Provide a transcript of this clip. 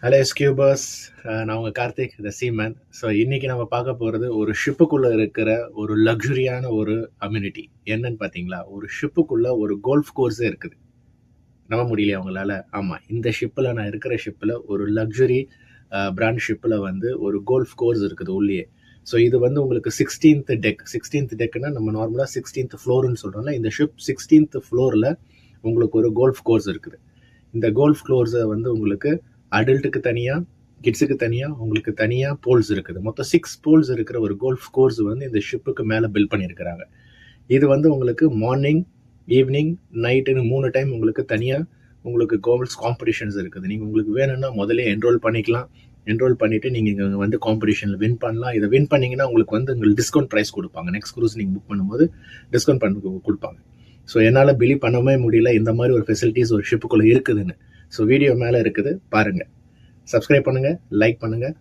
Hello ஸ்கியூபர்ஸ், நான் உங்கள் கார்த்திக் த seaman. So இன்றைக்கி நம்ம பார்க்க போகிறது ஒரு ஷிப்புக்குள்ளே இருக்கிற ஒரு லக்ஸுரியான ஒரு அம்யூனிட்டி. என்னன்னு பார்த்தீங்களா, ஒரு ஷிப்புக்குள்ளே ஒரு கோல்ஃப் கோர்ஸே இருக்குது. நம்ப முடியலையா உங்களால்? ஆமாம், இந்த ஷிப்பில், நான் இருக்கிற ஷிப்பில் ஒரு லக்ஸுரி பிராண்ட் ஷிப்பில் வந்து ஒரு கோல்ஃப் கோர்ஸ் இருக்குது உள்ளே. ஸோ இது வந்து உங்களுக்கு 16th டெக்குன்னா நம்ம நார்மலாக 16th ஃப்ளோர்னு சொல்கிறோம்ல, இந்த ஷிப் 16th ஃப்ளோரில் உங்களுக்கு ஒரு கோல்ஃப் கோர்ஸ் இருக்குது. இந்த கோல்ஃப் கோர்ஸை வந்து உங்களுக்கு அடல்ட்டுக்கு தனியாக, கிட்ஸுக்கு தனியாக, உங்களுக்கு தனியாக போல்ஸ் இருக்குது. மொத்தம் 6 போல்ஸ் இருக்கிற ஒரு கோல்ஃப் கோர்ஸ் வந்து இந்த ஷிப்புக்கு மேலே பில்ட் பண்ணியிருக்கிறாங்க. இது வந்து உங்களுக்கு மார்னிங், ஈவினிங், நைட்டுன்னு 3 டைம் உங்களுக்கு தனியாக உங்களுக்கு கோல்ஃப் காம்படிஷன்ஸ் இருக்குது. நீங்கள் உங்களுக்கு வேணும்னா முதல்ல என்ரோல் பண்ணிக்கலாம். என்ரோல் பண்ணிவிட்டு நீங்கள் இங்கே வந்து காம்படிஷனில் வின் பண்ணலாம். இதை வின் பண்ணிங்கன்னா உங்களுக்கு வந்து உங்களுக்கு டிஸ்கவுண்ட் ப்ரைஸ் கொடுப்பாங்க. நெக்ஸ்ட் க்ரூஸ் நீங்கள் புக் பண்ணும்போது டிஸ்கவுண்ட் பண்ணி கொடுப்பாங்க. ஸோ என்னால் பிலீவ் பண்ணவே முடியல இந்த மாதிரி ஒரு ஃபெசிலிட்டிஸ் ஒரு ஷிப்புக்குள்ளே இருக்குதுன்னு. ஸோ வீடியோ மேலே இருக்குது, பாருங்கள். சப்ஸ்கிரைப் பண்ணுங்கள், லைக் பண்ணுங்கள்.